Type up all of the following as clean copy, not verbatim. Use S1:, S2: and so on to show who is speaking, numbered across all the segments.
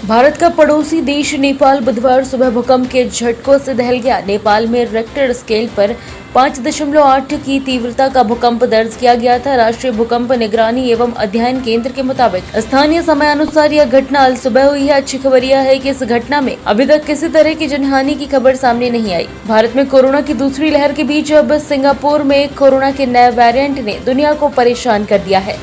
S1: भारत का पड़ोसी देश नेपाल बुधवार सुबह भूकंप के झटकों से दहल गया। नेपाल में रेक्टर स्केल पर 5.8 की तीव्रता का भूकंप दर्ज किया गया था। राष्ट्रीय भूकंप निगरानी एवं अध्ययन केंद्र के मुताबिक स्थानीय समय अनुसार यह घटना अल सुबह हुई है। अच्छी खबर यह है कि इस घटना में अभी तक किसी तरह की जनहानि की खबर सामने नहीं आई। भारत में कोरोना की दूसरी लहर के बीच अब सिंगापुर में कोरोना के नए वेरिएंट ने दुनिया को परेशान कर दिया है।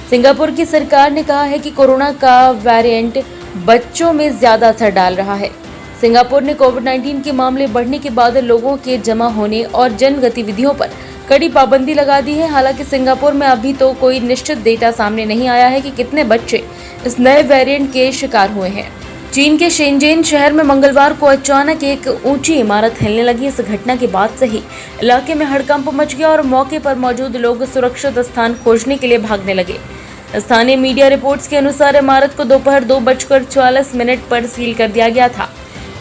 S1: सिंगापुर की सरकार ने कहा है कि कोरोना का वेरिएंट बच्चों में ज्यादा असर डाल रहा है। सिंगापुर ने कोविड-19 के मामले बढ़ने के बाद लोगों के जमा होने और जन गतिविधियों पर कड़ी पाबंदी लगा दी है। हालांकि सिंगापुर में अभी तो कोई निश्चित डेटा सामने नहीं आया है कि कितने बच्चे इस नए वेरिएंट के शिकार हुए हैं। चीन के शेंजेन शहर में मंगलवार को अचानक एक ऊंची इमारत हिलने लगी। इस घटना के बाद से ही इलाके में हड़कंप मच गया और मौके पर मौजूद लोग सुरक्षित स्थान खोजने के लिए भागने लगे। स्थानीय मीडिया रिपोर्ट्स के अनुसार इमारत को दोपहर 2:44 पर सील कर दिया गया था।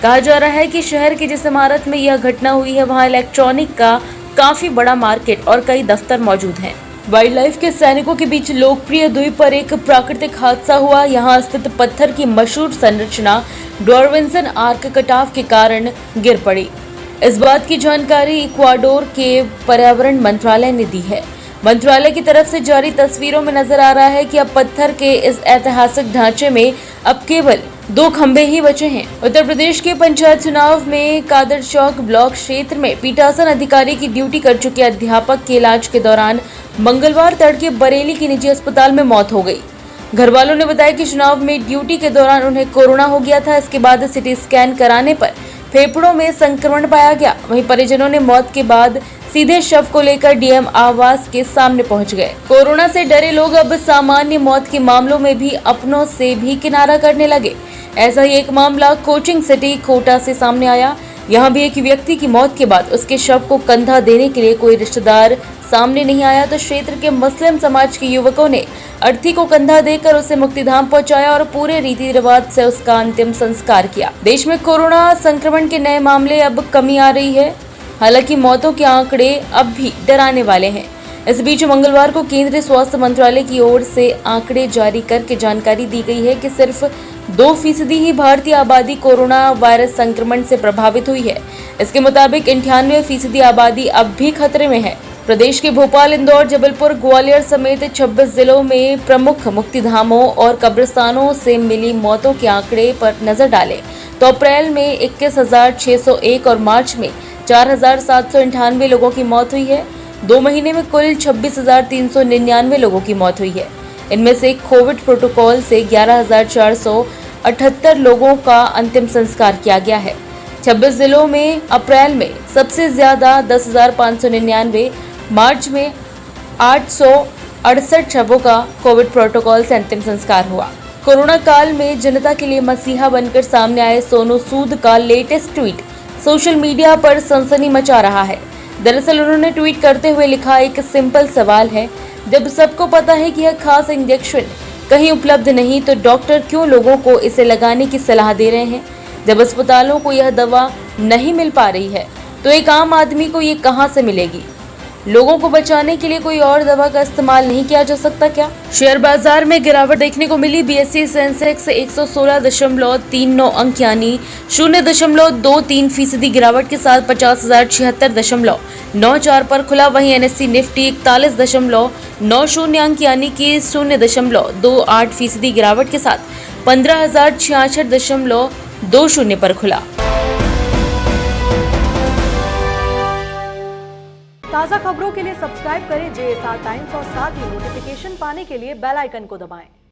S1: कहा जा रहा है कि शहर की जिस इमारत में यह घटना हुई है वहां इलेक्ट्रॉनिक का काफी बड़ा मार्केट और कई दफ्तर मौजूद हैं। वाइल्ड लाइफ के सैनिकों के बीच लोकप्रिय द्वीप पर एक प्राकृतिक हादसा हुआ। यहां स्थित पत्थर की मशहूर संरचना डार्विन्सन आर्क कटाव के कारण गिर पड़ी। इस बात की जानकारी इक्वाडोर के पर्यावरण मंत्रालय ने दी है। मंत्रालय की तरफ से जारी तस्वीरों में नजर आ रहा है कि अब पत्थर के इस ऐतिहासिक ढांचे में अब केवल 2 खंभे ही बचे हैं। उत्तर प्रदेश के पंचायत चुनाव में कादर चौक ब्लॉक क्षेत्र में पीठासन अधिकारी की ड्यूटी कर चुके अध्यापक के इलाज के दौरान मंगलवार तड़के बरेली के निजी अस्पताल में मौत हो गई। घर वालों ने बताया कि चुनाव में ड्यूटी के दौरान उन्हें कोरोना हो गया था। इसके बाद सिटी स्कैन कराने पर फेफड़ों में संक्रमण पाया गया। वहीं परिजनों ने मौत के बाद सीधे शव को लेकर डीएम आवास के सामने पहुंच गए। कोरोना से डरे लोग अब सामान्य मौत के मामलों में भी अपनों से भी किनारा करने लगे। ऐसा ही एक मामला कोचिंग सिटी कोटा से सामने आया। यहां भी एक व्यक्ति की मौत के बाद उसके शव को कंधा देने के लिए कोई रिश्तेदार सामने नहीं आया तो क्षेत्र के मुस्लिम समाज के युवकों ने अर्थी को कंधा देकर उसे मुक्तिधाम पहुंचाया और पूरे रीति रिवाज से उसका अंतिम संस्कार किया। देश में कोरोना संक्रमण के नए मामले अब कमी आ रही है। हालांकि मौतों के आंकड़े अब भी डराने वाले हैं। इस बीच मंगलवार को केंद्रीय स्वास्थ्य मंत्रालय की ओर से आंकड़े जारी करके जानकारी दी गई है कि सिर्फ 2% ही भारतीय आबादी कोरोना वायरस संक्रमण से प्रभावित हुई है। इसके मुताबिक 98% आबादी अब भी खतरे में है। प्रदेश के भोपाल, इंदौर, जबलपुर, ग्वालियर समेत 26 जिलों में प्रमुख मुक्तिधामों और कब्रिस्तानों से मिली मौतों के आंकड़े पर नजर डालें तो अप्रैल में 21,601 और मार्च में 4,798 लोगों की मौत हुई है। 2 महीने में कुल 26,399 लोगों की मौत हुई है। इनमें से कोविड प्रोटोकॉल से 11,478 लोगों का अंतिम संस्कार किया गया है। 26 जिलों में अप्रैल में सबसे ज्यादा 10,599, मार्च में 868 शवों का कोविड प्रोटोकॉल से अंतिम संस्कार हुआ। कोरोना काल में जनता के लिए मसीहा बनकर सामने आए सोनू सूद का लेटेस्ट ट्वीट सोशल मीडिया पर सनसनी मचा रहा है। दरअसल उन्होंने ट्वीट करते हुए लिखा, एक सिंपल सवाल है, जब सबको पता है कि यह खास इंजेक्शन कहीं उपलब्ध नहीं तो डॉक्टर क्यों लोगों को इसे लगाने की सलाह दे रहे हैं? जब अस्पतालों को यह दवा नहीं मिल पा रही है तो एक आम आदमी को ये कहां से मिलेगी? लोगों को बचाने के लिए कोई और दवा का इस्तेमाल नहीं किया जा सकता क्या? शेयर बाजार में गिरावट देखने को मिली। बीएसई सेंसेक्स 116.39 अंक यानी 0.23% गिरावट के साथ 50,076.94 पर खुला। वहीं एनएससी निफ्टी 41.90 अंक यानी कि 0.28% गिरावट के साथ 15,066.20 पर खुला।
S2: ताज़ा खबरों के लिए सब्सक्राइब करें JSR टाइम्स और साथ ही नोटिफिकेशन पाने के लिए बेल आइकन को दबाएं।